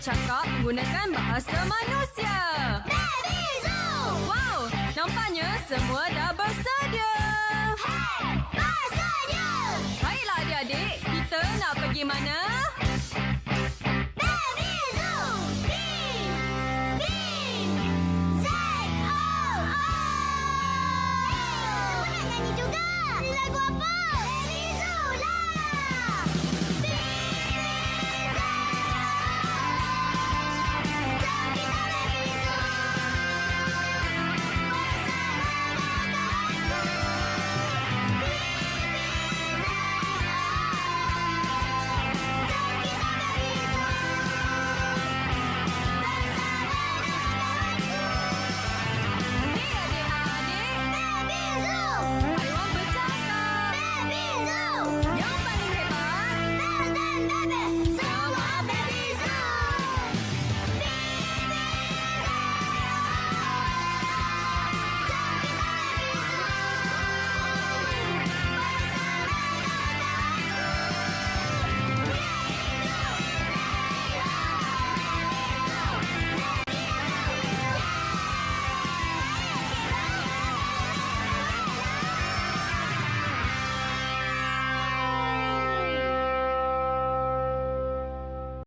bercakap menggunakan bahasa manusia. Baby Zoo! Wow, nampaknya semua dah bersedia. Hey! Bersedia! Baiklah adik-adik, kita nak pergi mana? Baby Zoo! B-B-Z-O-O! Hey, aku nak nyanyi juga. Lagu apa?